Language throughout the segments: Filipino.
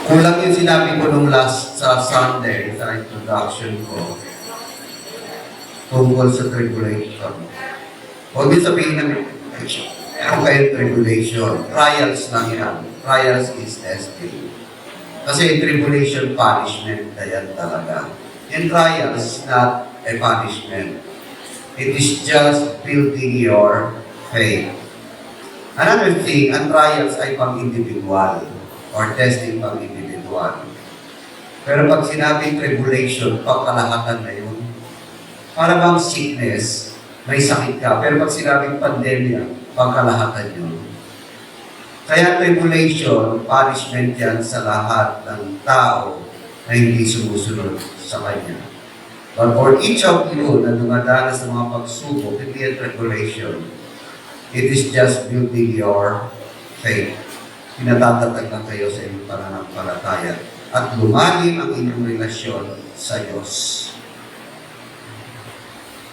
Kulang yung sinabi ko nung last sa Sunday, sa introduction ko, tungkol sa tribulation. Huwag din sabihin namin, meron kayong tribulation. Trials lang yan. Trials is testing. Kasi tribulation, punishment na yan talaga. And trials, not a punishment. It is just building your faith. Another thing, ang trials ay pang-individual or testing pang-individual. Pero pag sinabing tribulation, pagkalahatan na yun. Para bang sickness, may sakit ka. Pero pag sinabing pandemya, pagkalahatan yun. Kaya tribulation, punishment yan sa lahat ng tao na hindi sumusunod sa Kanya. But for each of you na dumadanas ng mga pagsubok, hindi yan tribulation. It is just building your faith. Pinatatatag lang kayo sa inyong pananampalataya at lumalim ang inyong relasyon sa Diyos.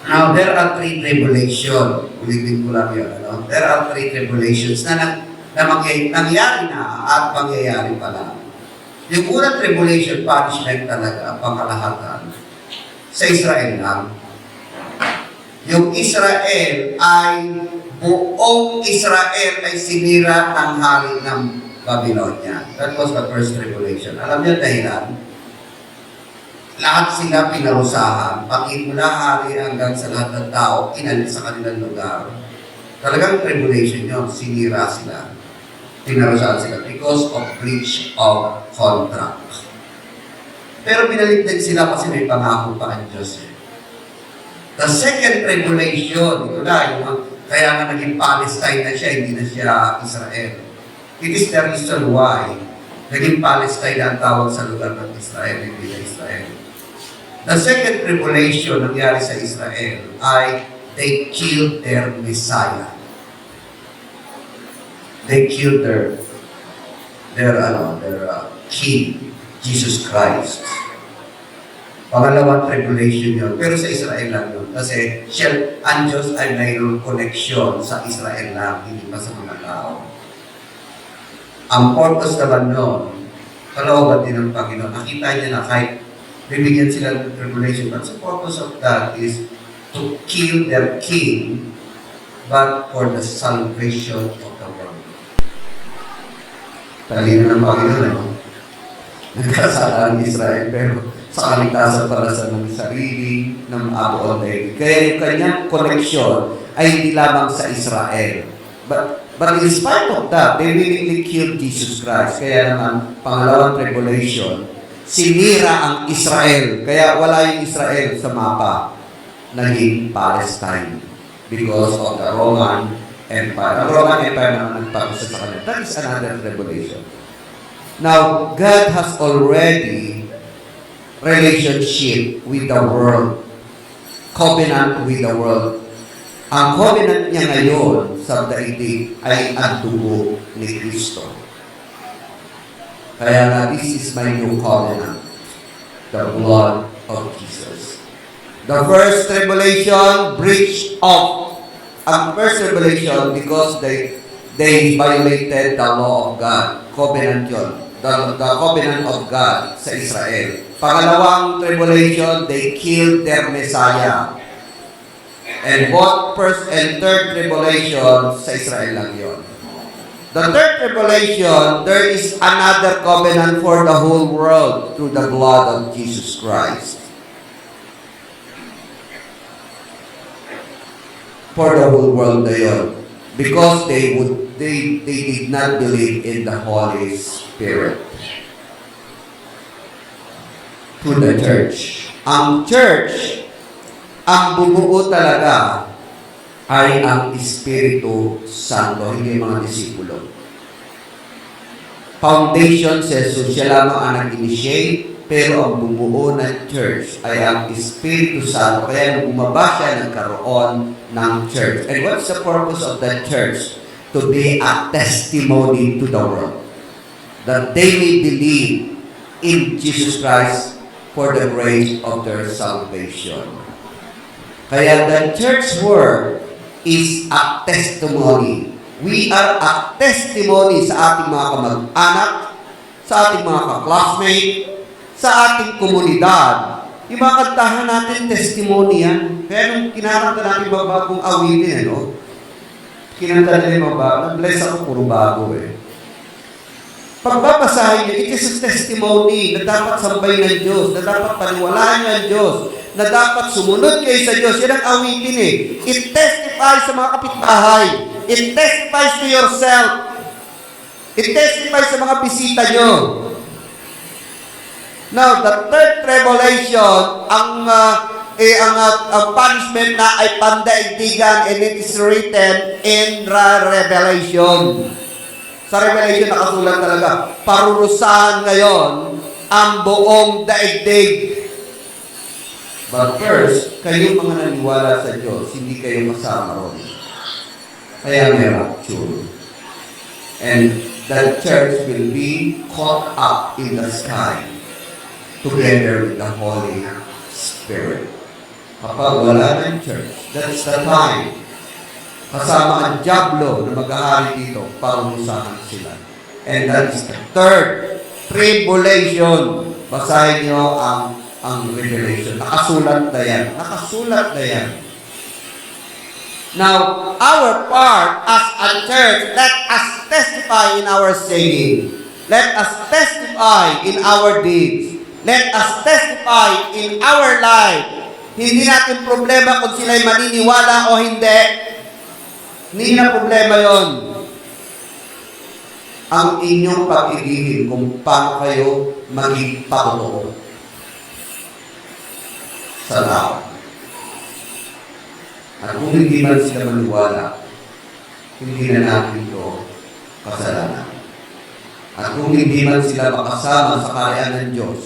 Now, there are three tribulations. Ulitin ko lang yun. Ano? There are three tribulations na nangyari na at mangyayari pa lang. Yung unang tribulation, punishment talaga, pangkalahatan, sa Israel lang. Yung Israel ay, buong Israel ay sinira ng hari ng Babylonia. That was the first tribulation. Alam niyo dahilan? Lahat sila pinarusahan, pati mula hari hanggang sa lahat ng tao, inalis sa kanilang lugar. Talagang tribulation yun, sinira sila. Pinarusahan sila because of breach of contract. Pero pinaligtad sila kasi may pangako pa ang Diyos. The second tribulation, ito na, kaya nga naging Palestine na siya, hindi na siya Israel. It is the reason why naging Palestine na ang tawag sa lugar ng Israel, hindi na Israel. The second tribulation nangyari sa Israel ay they killed their Messiah. They killed their King, Jesus Christ. Pangalawang tribulation yun. Pero sa Israel lang yun. Kasi ang Diyos ay mayroong connection sa Israel lang, hindi pa sa mga tao. Ang purpose naman nun, kalooban din ng Panginoon. Nakita niya na kahit bibigyan sila ng tribulation, but the purpose of that is to kill their king, but for the salvation of the world. Talino ng Panginoon, ano? Nagkasala ang Israel, pero sa kaligtasan para sa ng sarili ng Abu David. Kaya yung kanyang connection ay hindi lamang sa Israel. But in spite of that, they willingly killed Jesus Christ. Kaya naman, pangalawang tribulation, sinira ang Israel. Kaya wala yung Israel sa mapa. Naging Palestine because of the Roman Empire. Ang Roman Empire naman nagpagusa sa kanila. That is another tribulation. Now, God has already relationship with the world. Covenant with the world. Ang covenant niya ngayon sa daigdig ay ang dugo ni Kristo. Kaya nga, this is my new covenant. The blood of Jesus. The first tribulation, breach of. Ang first tribulation because they violated the law of God. Covenant yun. The covenant of God sa Israel. Pangalawang tribulation, they killed their Messiah. And both first and third tribulation sa Israel lang yun. The third tribulation, there is another covenant for the whole world through the blood of Jesus Christ. For the whole world na yun. Because they did not believe in the Holy Spirit. To the church. Ang church, ang bumuo talaga ay ang Espiritu Santo, hindi mga disipulo. Foundation says, so siya lamang ang nag-initiate, pero ang bumuo ng church ay ang Espiritu Santo. Kaya nung bumaba siya, nagkaroon ng church. And what's the purpose of the church? To be a testimony to the world. That they may believe in Jesus Christ for the grace of their salvation. Kaya the church work is a testimony. We are a testimony sa ating mga kamag-anak, sa ating mga ka-classmate, sa ating komunidad. Yung mga kantahan natin, testimony yan. Kaya nung kinakanta natin mga bagong awitin, kinanta nila mga bago, bless ako, puro bago Pagbabasahin niyo, it is a testimony na dapat sambay ng Diyos, na dapat paniwalaan niyo ang Diyos, na dapat sumunod kayo sa Diyos. Yan ang awitin It testifies sa mga kapitbahay. It testifies to yourself. It testifies sa mga bisita niyo. Now, the third tribulation, ang punishment na ay pandaigdigan, and it is written in Revelation. Sa Revelation nakasulat talaga, parurusahan ngayon ang buong daigdig. But first, kayo mga naniwala sa Diyos, hindi kayo masama ron. Kaya may rapture. And the church will be caught up in the sky together with the Holy Spirit. Kapag wala ng church, that's the time. Kasama ang Diablo na mag-ahari dito, parurusahan sila. And that is the third tribulation. Basahin niyo ang Revelation. Nakasulat na yan. Nakasulat na yan. Now, our part as a church, let us testify in our singing. Let us testify in our deeds. Let us testify in our life. Hindi natin problema kung sila'y maniniwala o hindi. Hindi na problema yon. Ang inyong pag-ibigin kung paano kayo maging patotoo sa tao. At kung hindi man sila maniwala, hindi na natin ito kasalanan. At kung hindi man sila makasama sa karyan ng Diyos,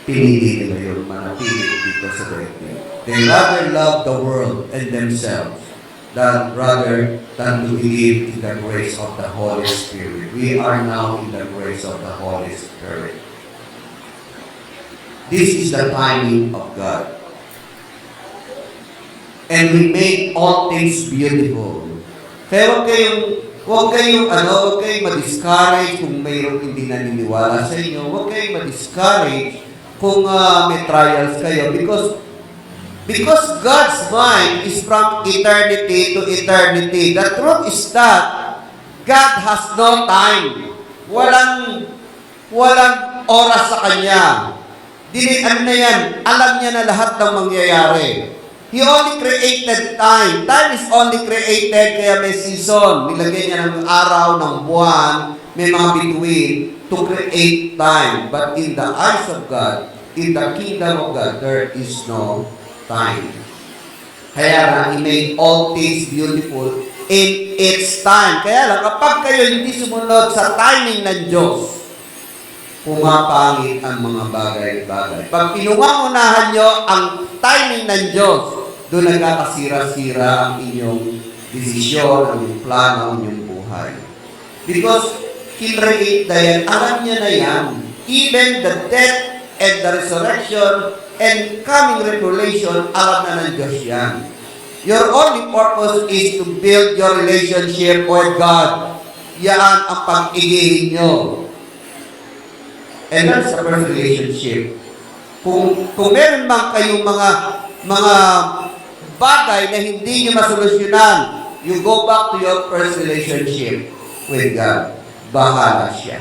pinili nila yun manatili dito sa daigdig. They rather love the world and themselves than to believe in the grace of the Holy Spirit. We are now in the grace of the Holy Spirit. This is the timing of God. And we make all things beautiful. Kaya huwag kayong ma-discourage kung mayroong hindi naniniwala sa inyo. Huwag kayong ma-discourage kung may trials kayo. Because God's mind is from eternity to eternity. The truth is that God has no time. Walang oras sa Kanya. Alam niya na lahat ng mangyayari. He only created time. Time is only created, kaya may season. Nilagay niya ng araw, ng buwan, may mga bituin to create time. But in the eyes of God, in the kingdom of God, there is no time. Kaya lang, He made all things beautiful in its time. Kaya lang, kapag kayo hindi sumunod sa timing ng Diyos, pumapangit ang mga bagay-bagay. Pag pinungangunahan nyo ang timing ng Diyos, doon nagkakasira-sira ang inyong desisyon, ang inyong plano, ang inyong buhay. Because He created yan, alam niya na yan. Even the death and the resurrection and coming revelation, alam na ng Diyos yan. Your only purpose is to build your relationship with God. Yan ang pag-igihin nyo. And that's the first relationship. Kung meron man kayong mga bagay na hindi nyo masolusyonan, you go back to your first relationship with God. Bahala siya.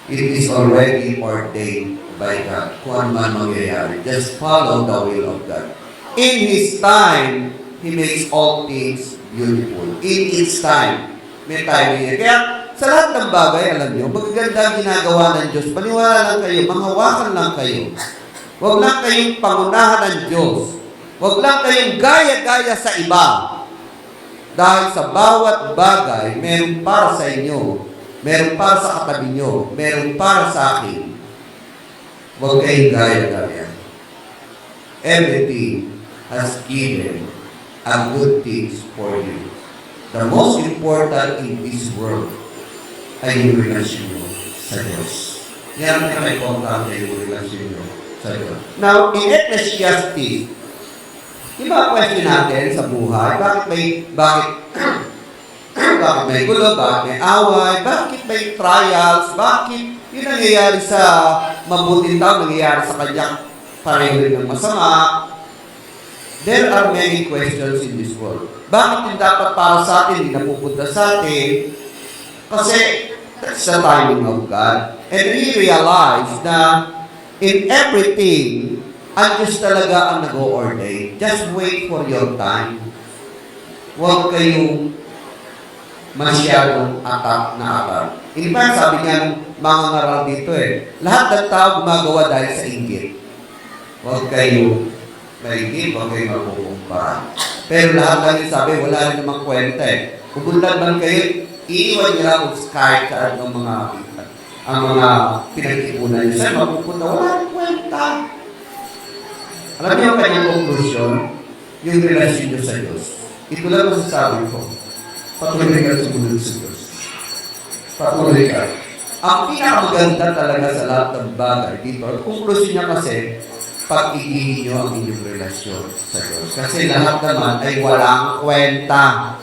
It is already ordained by God. Kung ano man mangyayari, just follow the will of God. In His time, He makes all things beautiful. In its time, may timing niya. Kaya, sa lahat ng bagay, alam nyo, magaganda ang ginagawa ng Diyos. Paniwala lang kayo, manghawakan lang kayo. Huwag lang kayong pangunahan ng Diyos. Huwag lang kayong gaya-gaya sa iba. Dahil sa bawat bagay, meron para sa inyo. Meron para sa katabi nyo. Meron para sa akin. Huwag kayong gaya-gaya. Everything has given a good things for you. The most important in this world ay yung relasyon mo sa Diyos. Yan ang pinaka-importante yung relasyon mo sa Diyos. Now, in Ecclesiastes, yung mga question natin sa buhay, bakit bakit may gulo, bakit may away, bakit may trials, bakit yung nangyayari sa mabuting tao, nangyayari sa kanya pareho rin ng masama. There are many questions in this world. Bakit yung dapat para sa atin, hindi napupunta sa atin? Kasi that's the timing of God. And we realize na in everything, ang Diyos talaga ang nag-o-ordain. Just wait for your time. Huwag kayong masyadong atak na atak. In fact, sabi nga ng mga ngaral dito lahat ng tao gumagawa dahil sa inggit. Huwag kayong maigit, huwag kayong mapukumpara. Pero lahat lang yung sabi, wala rin namang kwenta Pupuntan man kayo, iiwan nila kung kahit saan ang mga pinag-ipunan niyo. Saan mapupunta? Wala rin kwenta. Alam niyo ang kanyang conclusion, yung relasyon niyo sa Diyos. Ito lang masasabi ko. Patuloy ka sumunod sa Diyos. Patuloy ka. Ang pinakamaganda talaga sa lahat ng bagay dito, ang conclusion niya kasi, pag-igihin niyo ang inyong relasyon sa Diyos. Kasi lahat naman ay walang kwenta.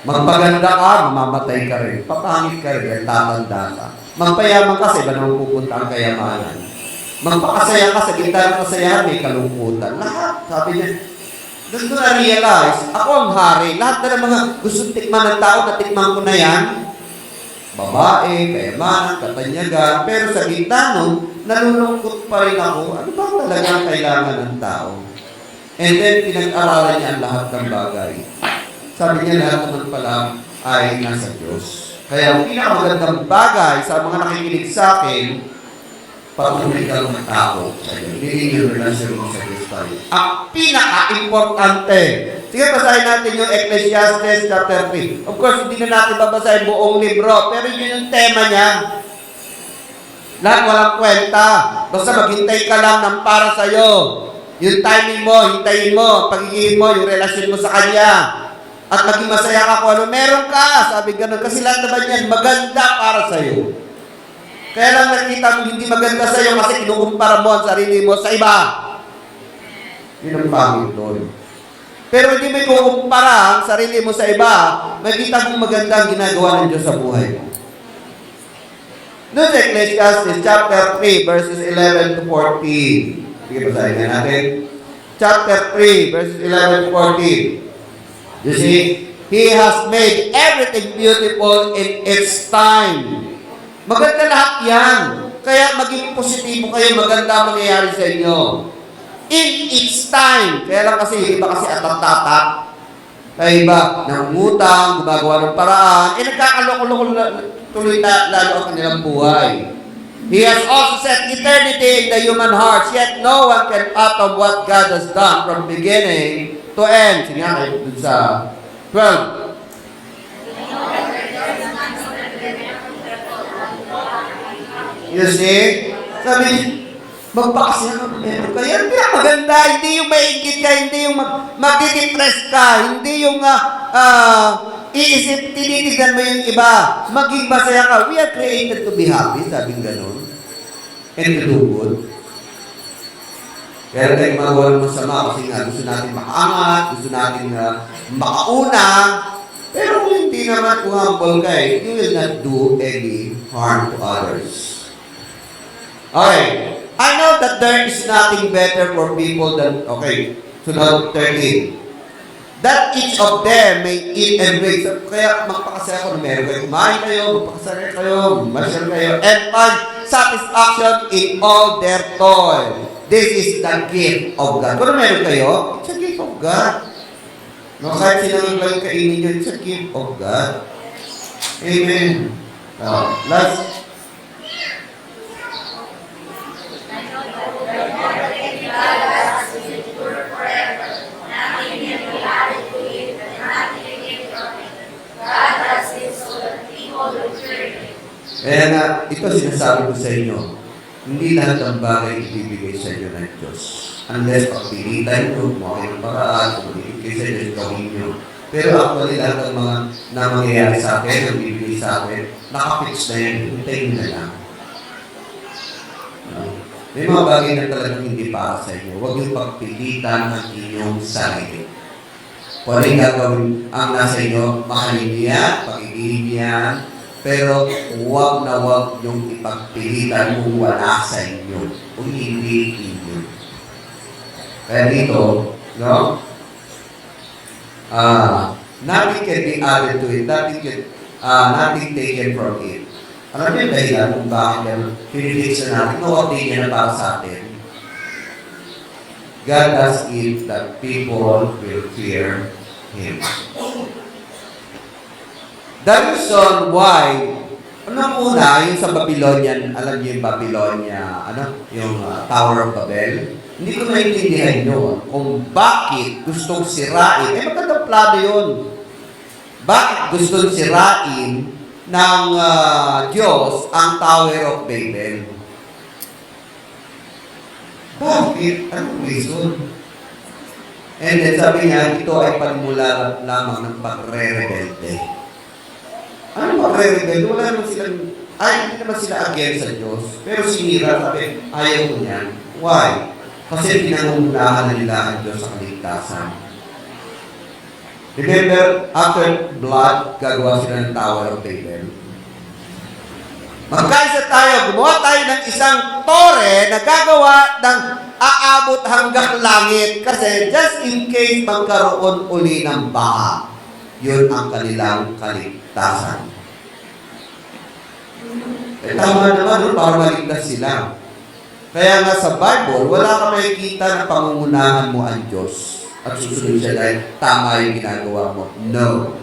Magpaganda ka, mamamatay ka rin. Papangit ka rin, tatanda ka. Magpayaman ka, sa iba naman pupunta ang kayamanan. Magpakasaya ka, sa gitna ng kasayahan, may kalungkutan. Lahat, sabi niya, doon ko na-realize, ako ang hari. Lahat na ng mga gusto tikman ng tao, natikman ko na yan. Babae, kayamanan, katanyagan. Pero sa gitna nun, nalulungkot pa rin ako. Ano ba talaga ang kailangan ng tao? And then, pinag-aralan niya ang lahat ng bagay. Sabi niya, lahat naman pala ay nasa Diyos. Kaya ang pinakamagandang bagay sa mga nakikinig sa akin, patuloy ka ng tao sa Diyos. Hindi yung relasyon mo sa Diyos tayo. Ang pinaka-importante. Sige, basahin natin yung Ecclesiastes chapter 3. Of course, hindi na natin babasahin buong libro, pero yun yung tema niya. Lahat walang kwenta. Basta maghintay ka lang ng para sa'yo. Yung timing mo, hintayin mo, pagiging mo, yung relasyon mo sa Kanya. At maging masaya ka kung ano meron ka. Sabi ganun. Kasi lahat naman yan, maganda para sa'yo. Kaya lang nakita mo hindi maganda sa'yo kasi kinukumpara mo ang sarili mo sa iba. Yun ang pangit doon. Pero hindi mo ikukumpara ang sarili mo sa iba, makita mong maganda ang ginagawa ng Diyos sa buhay mo. Noon sa Ecclesiastes chapter 3 verses 11 to 14. Sige, basahin na natin. Chapter 3 verses 11 to 14. You see, He has made everything beautiful in its time. Maganda lahat yan. Kaya maging positibo kayo, maganda mangyayari sa inyo. In its time. Kaya lang kasi, iba kasi atat-tatat. Kaya iba, nangungutang, gumagawa ng paraan, nagkakaloko-loko tuloy na lalo ang kanilang buhay. He has also set eternity in the human hearts, yet no one can fathom what God has done from beginning to end. Sige nga kayo dun sa 12. You see? Sabi, magpakasya ka meron ka. Yan maganda. Hindi yung maingit ka, hindi yung magdidepress ka, hindi yung iisip, tinitignan mo yung iba. Maging masaya ka. We are created to be happy, sabi ganun. And to do good. Kaya tayo magawa ng masama kasi nga gusto natin makaangat, gusto natin makauna. Pero kung hindi naman kung humble ka, you will not do any harm to others. Okay. I know that there is nothing better for people than, okay, sunod 13. That each of them may eat and drink. Kaya magpakasaya ko na meron kayo. Kumain kayo, magpakasaya kayo, masyal kayo, and find satisfaction in all their toil. This is the gift of God. Kung meron kayo, it's a gift of God. No, kahit sinang lang kainin nyo, it's a gift of God. Amen. Last. Kaya ito sinasabi ko sa inyo, hindi lahat ng bagay ibibigay sa inyo ng Diyos. Unless pagpilitan nyo, mga ng paraan, kung ibigay sa Diyos, gawin nyo. Pero actually, lahat ng mga na mangyayari sa akin, ang ibigay sa akin, nakapix na yan, hintayin na lang. May mga bagay na talagang hindi para sa inyo. Huwag yung pagpilitan ng inyong sarili. Kung ano yung gagawin ang nasa inyo, mahalin niya, pag-ibigin niya, pero huwag na huwag yung ipagpilitan kung wala sa inyo. Kung hindi inyo. Kaya dito, no? Nothing can be added to it. Nothing taken from it. Alam niyo yung dahilan kung bakit pinilisan natin, no-update niya na para sa atin. God does it that people will fear Him. The reason why, muna, yung sa Babylonian, alam niyo yung Babylonia, yung Tower of Babel, hindi ko naiintindihan yun kung bakit gustong sirain. Magandang plano yun. Bakit gustong sirain ng Diyos ang Tower of Babel? Bakit? Anong reason? And then sabi niya, ito ay panimula lamang ng pagre-rebelde. Ano pagre-rebelde? Wala naman silang, hindi naman sila against sa Diyos. Pero sinira, sabi, ayaw ko niyan. Why? Kasi pinangungunahan na nila ang Diyos sa kaligtasan. Remember, after blood, gagawa sila ng Tower of Babel. Magkaisa tayo, gumawa tayo ng isang tore na gagawa ng aabot hanggang langit. Kasi just in case magkaroon uli ng baha, yun ang kanilang kaligtasan. Tama naman, para maligtas sila. Kaya nga sa Bible, wala ka makikita na pangungunahan mo ang Diyos at susunod siya dahil tama yung ginagawa mo. No.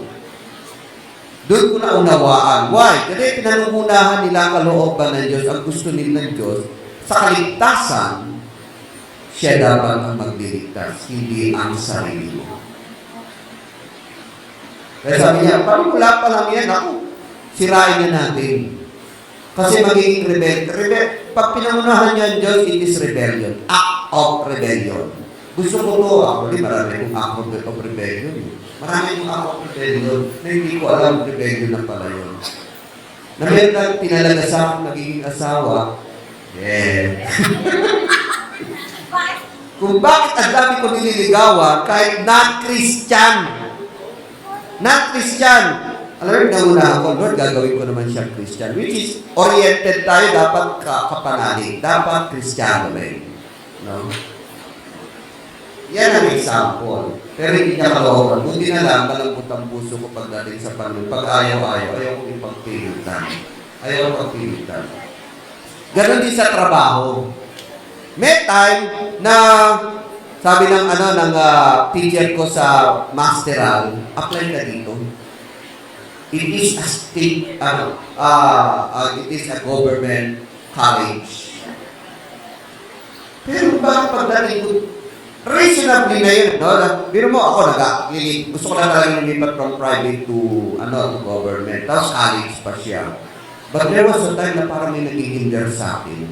Doon ko na unawaan. Why? Kasi pinangungunahan nila ang kalooban ng Diyos, ang gusto nila ng Diyos. Sa kaligtasan, siya dapat ang magliligtas, hindi ang sarili mo. Kaya sabi niya, parang wala pa lang yan, sirain na natin. Kasi magiging rebel. Pag pinangunahan niya ang Diyos, it is rebellion. Act of rebellion. Gusto ko to, actually, marami kong act of rebellion. Marami kong act of rebellion na hindi ko alam rebellion na pala yun. Na meron na pinalaga sa akin magiging asawa, kung bakit ang dami ko nililigawan kahit non-Christian. Non-Christian. Alam mo, nauna ako, Lord, gagawin ko naman siya Christian. Which is, oriented tayo, dapat kapanalig. Dapat Kristiyano rin. No? Yan ang example. Pero hindi niya kalooban. Buti na lang, malambot ang puso ko pagdating sa Panginoon. Pag ayaw kong ipagpilitan. Ayaw kong pilitan. Ganon din sa trabaho. May time na sabi ng teacher ko sa masteral, apply ka dito. It is a state, it is a government college. Pero bakit pagdating ko, reasonably na yun, no? Biro mo ako, gusto ko na talagang lumipat from private to government. Tapos college pa siya. But there was a time na parang may naghihinder sa akin.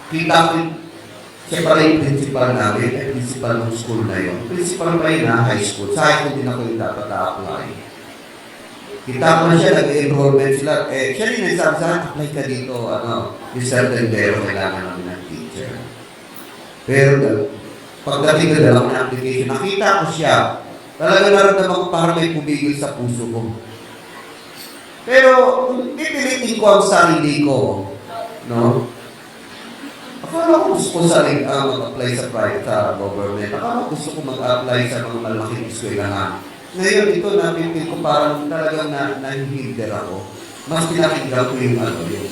Kita ko, siya pala yung principal namin, principal ng school na yun. Principal pa yun na high school. Sa high school din ako yung dapat na-apply. Kita ko na siya, nag-enrollment sila. Siya rin nagsabi sa akin, apply ka dito, Mr. Tendero, kailangan namin ng teacher. Pero pagdating ko dalawang application, nakita ko siya. Talaga naramdaman ko parang may pumigil sa puso ko. Pero kung pipilitin ko ang sarili ko, no? Akala ko gusto ko mag-apply sa private government. Akala ko gusto ko mag-apply sa mga malaking eskwelahan. Ngayon, ito napipil ko parang talagang nahihinder ako. Mas pinakinggan ko yung yun.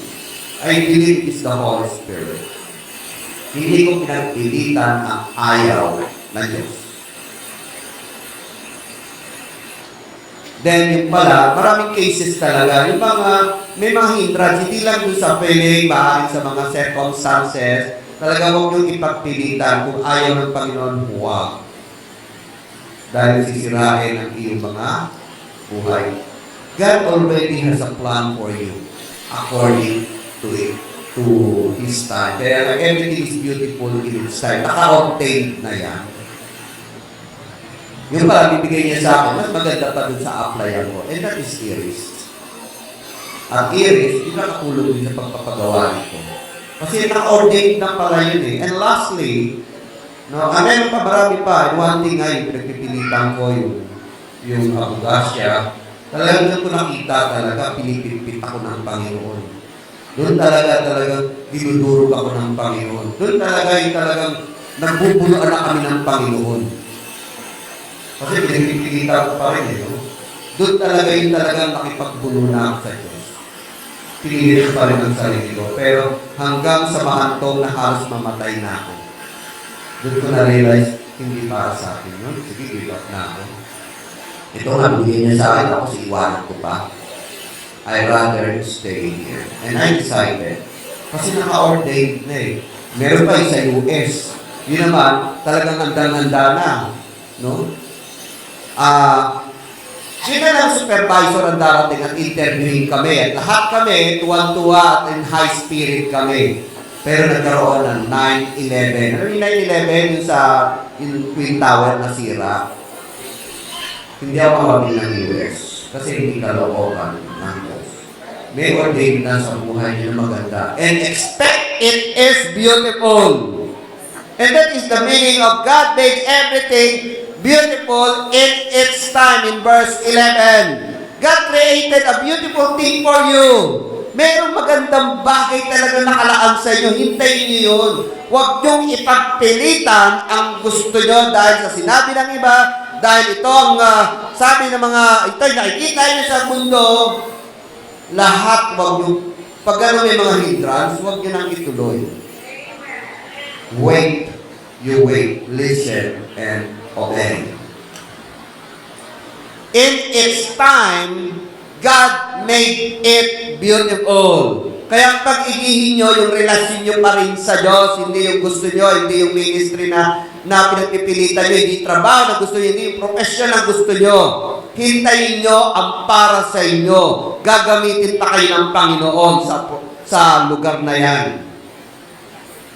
I believe it's the Holy Spirit. Hindi ko pinagpilitan ang ayaw na Diyos. Then, yung pala, maraming cases talaga. Yung may mga hindrance, hindi lang doon sa feeling, maaaring sa mga circumstances, talaga huwag yung ipagpilitan kung ayaw ng Panginoon, huwag. Dahil sisirain ang iyong mga buhay. God already has a plan for you according to it, to His time. Kaya everything is beautiful in its time. Naka-obtain na yan. Yung pala bibigay niya sa akin, mas maganda pa dun sa applyan ko. And that is Iris. At Iris, yung nakatulong din sa pagpapagawa nito. Kasi naka-ordained na pala yun eh. And lastly, meron pa marami pa. One thing ay pinagpipilitan pinagpipitan ko yung abugasya, talagang doon ko nakita talaga, pinipipit ako ng Panginoon. Doon talagang dinudurog ako ng Panginoon. Doon talagang nagbubunuan na kami ng Panginoon. Kasi pinagpipitan ko pa rin, no? Doon talagang nakipagbuno na ako sa Diyos. Pinilit ko pa rin ang sarili ko. Pero hanggang sa mahantong na halos mamatay na ako. Doon ko na-realize, hindi para sa akin yun. Sige, give up na ako. Ito nga, bigyan niya sa akin, ako si iwanan ko pa. I rather stay here. And I decided, kasi naka-ordained na eh. Meron pa yung sa US. Yun naman, talagang handa-handa na. No? Sino lang supervisor ang darating at interviewing kami. At lahat kami, tuwan-tuwa at in high spirit kami. Pero nagkaroon ng 9/11. Ano yung 9/11? Yung sa yung Twin Tower na sira. Hindi ako mawagin ng US. Kasi hindi kalooban ng Diyos. May ordained na sa buhay niyo na maganda. And expect it is beautiful. And that is the meaning of God made everything beautiful in its time in verse 11. God created a beautiful thing for you. Merong magandang bagay talaga nakalaan sa inyo. Hintayin niyo yun. Huwag niyong ipagpilitan ang gusto niyo dahil sa sinabi ng iba, dahil ito ang sabi ng mga, ito nakikita niyo sa mundo, lahat huwag niyo, pag may mga hindrance, huwag niyo nang ituloy. Wait, you wait, listen, and obey. In its time, God made it beautiful. Kaya pag-igihin nyo yung relasyon nyo pa rin sa Diyos, hindi yung gusto nyo, hindi yung ministry na pinagpipilitan nyo, hindi trabaho na gusto nyo, hindi yung profession na gusto nyo. Hintayin nyo ang para sa inyo. Gagamitin pa kayo ng Panginoon sa lugar na yan.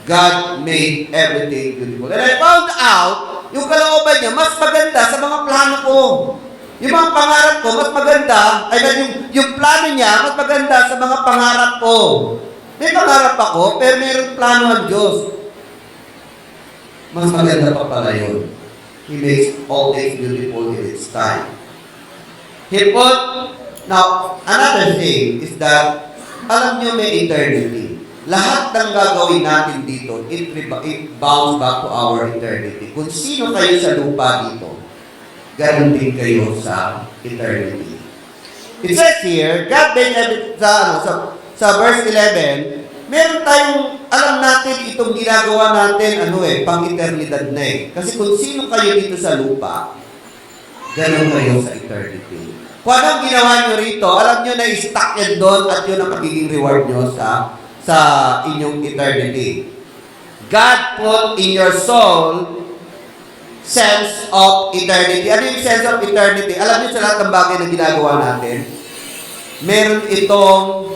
God made everything beautiful. And I found out, yung kalooban niya, mas maganda sa mga plano ko. Yung mga pangarap ko, mas maganda, yung plano niya, mas maganda sa mga pangarap ko. May pangarap ako, pero mayroong plano ang Diyos. Mas maganda pa pala yun. He makes all things beautiful in its time. Now, another thing is that, alam niyo may eternity. Lahat ng gagawin natin dito, it bounds back to our eternity. Kung sino kayo sa lupa dito, ganun din kayo sa eternity. It says here, God made everything, sa verse 11, meron tayong, alam natin itong ginagawa natin, pang-eternidad na eh. Kasi kung sino kayo dito sa lupa, ganun kayo sa eternity. Kung anong ginawa nyo rito, alam nyo na i-stuck yan doon at yun ang magiging reward nyo sa inyong eternity. God put in your soul sense of eternity. Ano yung sense of eternity? Alam niyo sa lahat ng bagay na ginagawa natin, meron itong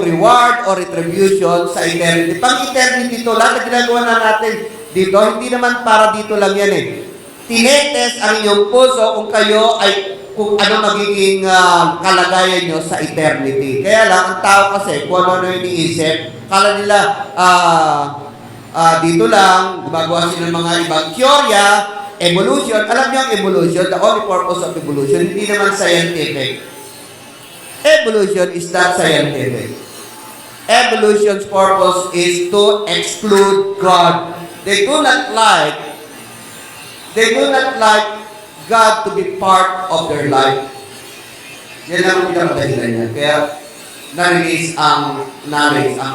reward or retribution sa eternity. Pang eternity ito, lahat na ginagawa na natin dito, hindi naman para dito lang yan eh. Tinetest ang inyong puso kung ano magiging kalagayan nyo sa eternity. Kaya lang, ang tao kasi, kung ano yung iniisip, kala nila, dito lang, gumagawa sila ng mga ibang teorya, evolution. Alam niyo ang evolution, the only purpose of evolution, hindi naman scientific. Evolution is not scientific. Evolution's purpose is to exclude God. They do not like God to be part of their life. Yan ang pinakadahilan niya. Kaya, na-release ang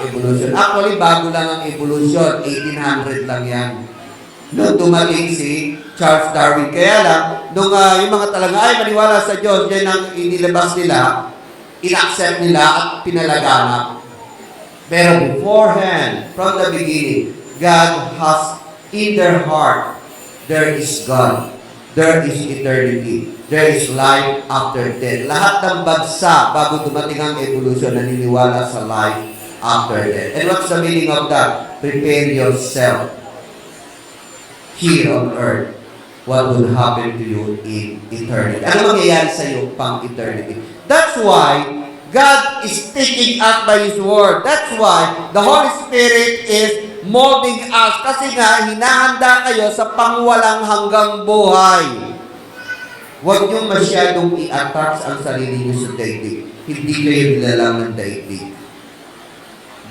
evolution. Actually, bago lang ang evolution. 1800 lang yan. Nung dumating si Charles Darwin. Kaya lang, nung yung mga talaga ay maniwala sa Diyos, yan ang inilabas nila, in-accept nila at pinalaganap. Pero beforehand, from the beginning, God has in their heart, there is God. There is eternity. There is life after death. Lahat ng bagsa bago dumating ang evolution naniniwala sa life after death. And what's the meaning of that? Prepare yourself here on earth. What will happen to you in eternity? Ano mangyayari sa iyo pang eternity? That's why God is teaching us by His Word. That's why the Holy Spirit is molding us. Kasi nga, hinahanda kayo sa pangwalang hanggang buhay. Huwag niyong masyadong i-attach ang sarili niyo sa daigdig. Hindi kayo nilalang ng daigdig.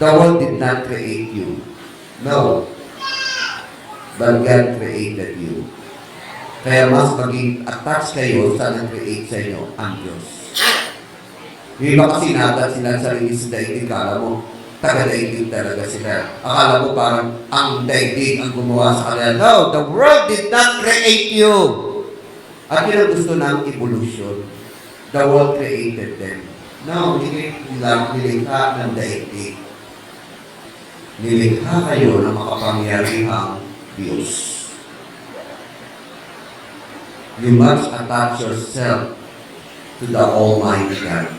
The world did not create you. No. But God created you. Kaya mas maging attach kayo sa nag-create sa inyo, ang Diyos. Yung iba kasi natat sila sa sarili sa daigdig, akala mo, taga-daigdig talaga sila. Akala mo parang ang daigdig ang gumawa sa kanila. No, the world did not create you. At yun ang gusto ng evolution. The world created them. No, hindi nila nilikha ng daigdig. Nilikha kayo ng makapangyarihang Diyos. You must attach yourself to the Almighty God.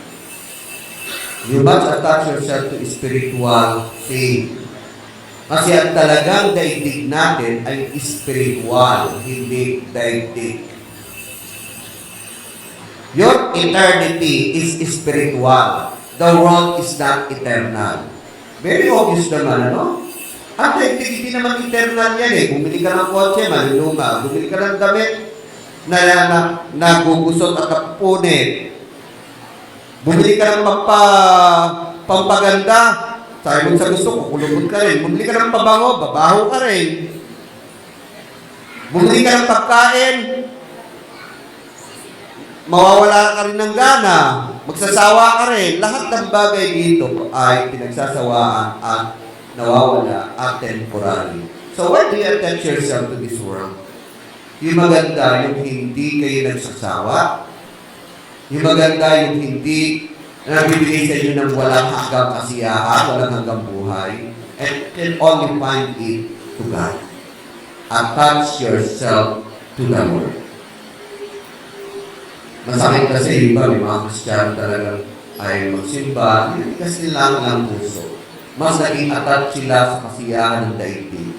You must attach yourself to spiritual things. Kasi ang talagang daigdig natin ay spiritual, hindi daigdig. Your eternity is spiritual. The world is not eternal. Very obvious naman, ano? Ang daigdig hindi naman eternal yan eh. Bumili ka ng kotse, maluluma. Bumili ka ng damit na nagugusot at napupunit. Bumili ka ng pampaganda. Sabi mo sa gusto, kukulubot ka rin. Bumili ka ng pabango, babaho ka rin. Bumili ka ng pagkain, mawawala ka rin ng gana. Magsasawa ka rin. Lahat ng bagay dito ay pinagsasawaan at nawawala at temporary. So why do you attach yourself to this world? Yung maganda, yung hindi kayo nagsasawa. Yung maganda, yung hindi nabibigay sa inyo ng walang hanggang kasiyahan, walang hanggang buhay. And can only find it to God. Attach yourself to the Lord. Masakit kasi iba, may mga Kristiyano talagang ay magsimba, hindi kasi lang ng puso. Mas naging attach sila sa kasiyahan ng daigdig.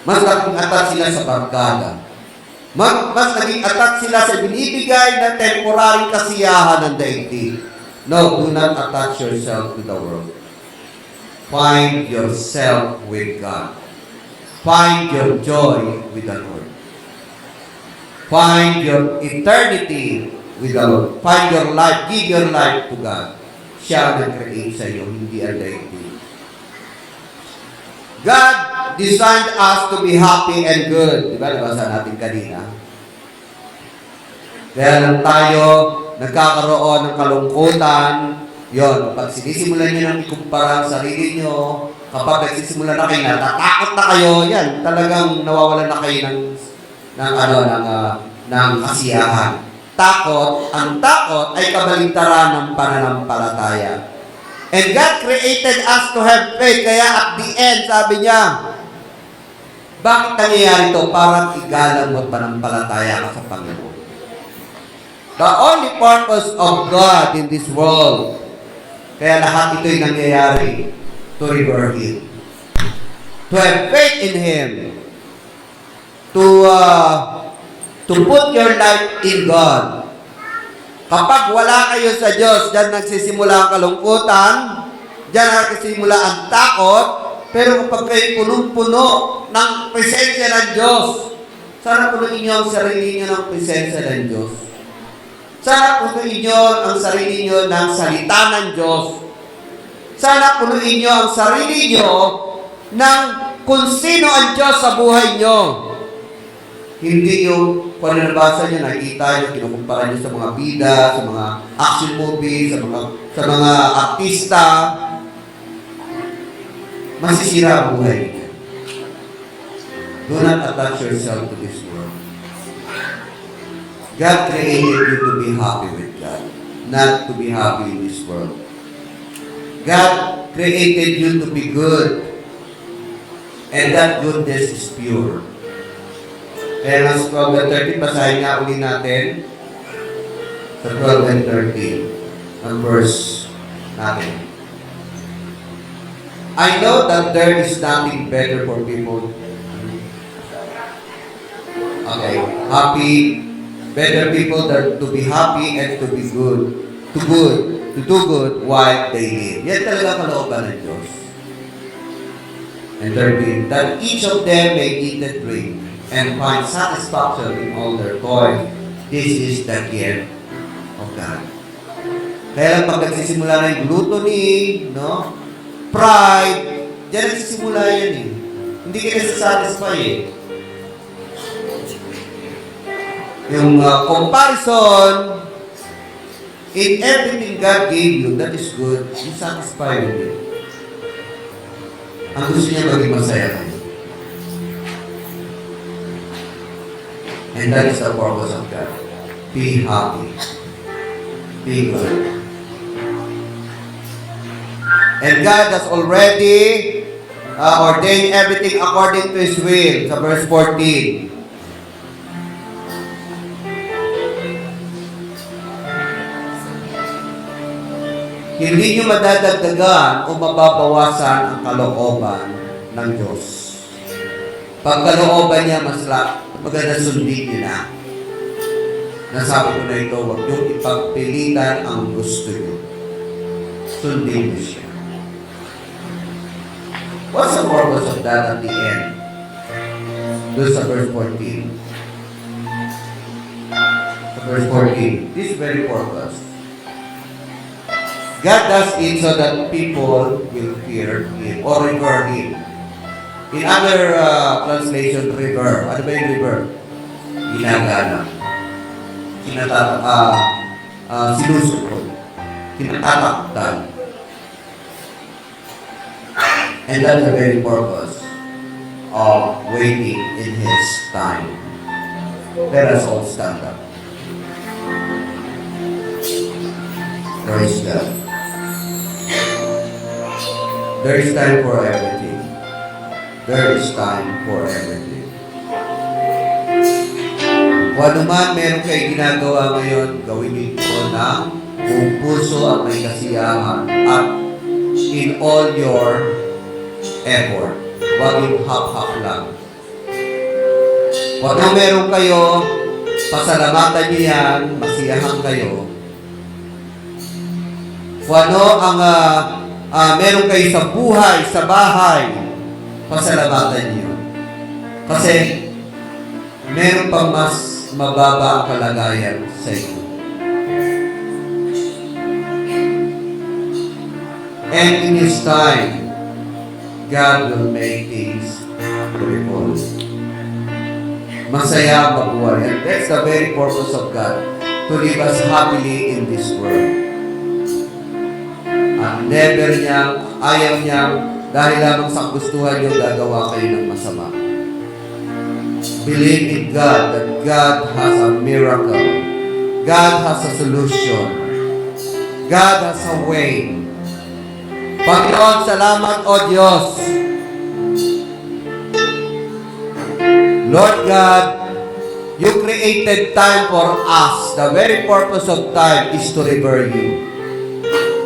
Mas naging attach sila sa barkada. Mas naging attach sila sa binibigay na temporary kasiyahan ng daigdig. No, do not attach yourself to the world. Find yourself with God. Find your joy with the Lord. Find your eternity with the Lord. Find your life. Give your life to God. Siya ang nag-create sa iyo, hindi ang daigdig. God designed us to be happy and good. Diba? Nabasa natin kanina. Kaya lang tayo nagkakaroon ng kalungkutan. Yon, kapag sinisimulan nyo ng ikumpara ang sarili nyo, kapag nagsisimula na kayo, natatakot na kayo, yan, talagang nawawalan na kayo ng kasiyahan. Ang takot ay kabaligtaran ng pananampalataya. And God created us to have faith. Kaya at the end, sabi niya, bakit nangyayari ito? Para igalang mo pananampalataya ka sa Panginoon. The only purpose of God in this world, kaya lahat ito'y nangyayari, to revere Him. To have faith in Him. To put your life in God. Kapag wala kayo sa Diyos, diyan nagsisimula ang kalungkutan, diyan nagsisimula ang takot, pero kapag kayo punong-puno ng presensya ng Diyos, sana punuin niyo ang sarili niyo ng presensya ng Diyos. Sana punuin niyo ang sarili niyo ng salita ng Diyos. Sana punuin niyo ang sarili niyo ng kung sino ang Diyos sa buhay niyo. Hindi yung kung ano nabasa niyo, nakita niyo, kinukumpara niyo sa mga bida, sa mga action movies, sa mga artista. Masisira ang buhay niyo. Do not attach yourself to this world. God created you to be happy with God, not to be happy in this world. God created you to be good, and that goodness is pure. Kaya sa 12 and 13, basahin nga uli natin sa 12 and 13, ang verse natin. I know that there is nothing better for people. Okay, happy, better people than to be happy and to be good. To good. to do good while they live. Yan talaga kalooban ng Diyos. And 13, that each of them may eat and drink and find satisfaction in all their toil. This is the gift of God. Kaya lang pag nagsisimula na yung gluttony, no? Pride, diyan nagsisimula yan eh. Hindi ka nasa-satisfy eh. Yung comparison, in everything God gave you, that is good, you satisfy with it. Ang gusto niya maging masaya kayo. And that is the purpose of God. Be happy. Be good. And God has already ordained everything according to His will. Sa verse 14. Hindi nyo madadagdagan o mababawasan ang kalooban ng Diyos. Pag kalooban niya, mas maganda sundin niyo na. Nasabi ko na ito, huwag nyo ipagpilitan ang gusto nyo. Sundin niyo siya. What's the purpose of that at the end? Doon sa verse 14. Sa verse 14, this very purpose. God does it so that people will fear Him or revere Him. In other translation, revere. Ano ba yung revere? Ginagana. Sinusunod. Kinatataktan. And that's the very purpose of waiting in His time. Let us all stand up. Praise God. There is time for everything. There is time for everything. Kung ano man meron kayo ginagawa ngayon, gawin niyo ito ng buong puso at may kasiyahan at in all your effort. Huwag yung hap-hap lang. Kung ano meron kayo, pasalamatan niyo yan, masiyahan kayo. Kung ano ang meron kayo sa buhay, sa bahay, pasalamatan niyo. Kasi meron pa mas mababa ang kalagayan sa inyo. And in His time, God will make things beautiful. Masaya ang mabuhay. And that's the very purpose of God, to live us happily in this world. At never niyang, ayaw niyang, dahil lamang sa gustuhan niyo, gagawa kayo ng masama. Believe in God that God has a miracle. God has a solution. God has a way. Panginoon, salamat o Diyos. Lord God, You created time for us. The very purpose of time is to revere You.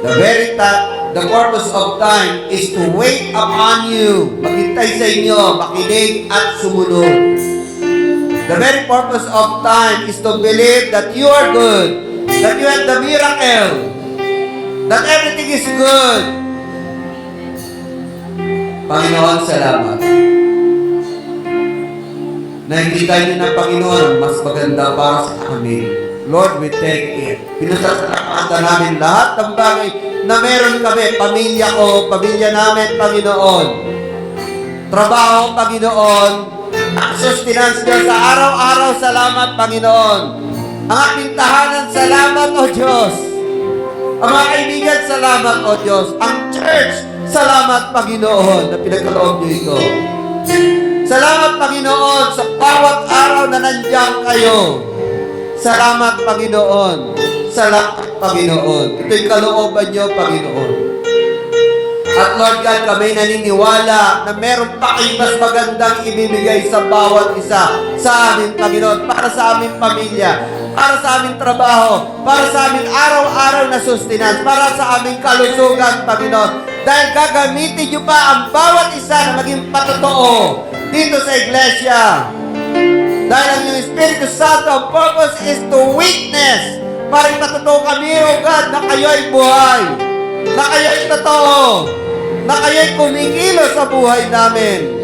The purpose of time is to wait upon You. Maghintay sa inyo, makinig at sumunod. The very purpose of time is to believe that You are good, that You have the miracle, that everything is good. Panginoon, salamat. Nakikita niyo na, Panginoon, mas maganda para sa amin. Lord, we take it. Pinasasalamatan namin lahat ng bagay na meron kami. Pamilya ko, pamilya namin, Panginoon. Trabaho, Panginoon. Sustenance Diyos sa araw-araw. Salamat, Panginoon. Ang aking tahanan, salamat, O Diyos. Ang mga kaibigan, salamat, O Diyos. Ang church, salamat, Panginoon, na pinagkaloob niyo ito. Salamat, Panginoon, sa bawat araw na nandiyan kayo. Salamat, Panginoon. Salamat, Panginoon. Ito'y kalooban niyo, Panginoon. At Lord God, kami naniniwala na meron pa kayong mas magandang ibibigay sa bawat isa sa amin, Panginoon, para sa aming pamilya, para sa aming trabaho, para sa aming araw-araw na sustenance, para sa aming kalusugan, Panginoon. Dahil gagamitin niyo pa ang bawat isa na maging patotoo dito sa iglesia. Dahil ang iyong Espiritu Santo, ang purpose is to witness Magpatuto kami, O God, na kayo'y buhay, na kayo'y totoo, na kayo'y kumikilos sa buhay namin.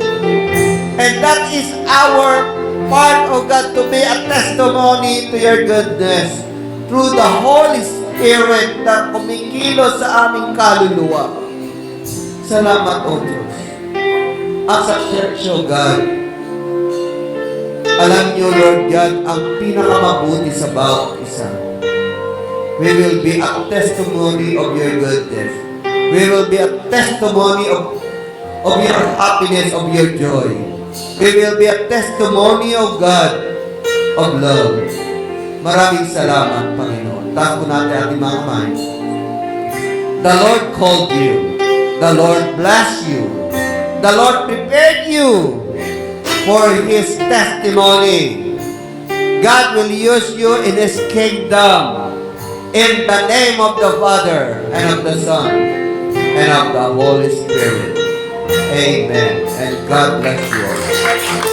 And that is our part, O God, to be a testimony to your goodness through the Holy Spirit na kumikilos sa aming kaluluwa. Salamat, O Diyos. As a church, O God, alam niyo, Lord God, ang pinakamabuti sa bawat isa. We will be a testimony of your goodness. We will be a testimony of your happiness, of your joy. We will be a testimony, O God, of love. Maraming salamat, Panginoon. Taas po natin ating mga kamay. The Lord called you. The Lord blessed you. The Lord prepared you for His testimony. God will use you in His kingdom. In the name of the Father, and of the Son, and of the Holy Spirit. Amen. And God bless you all.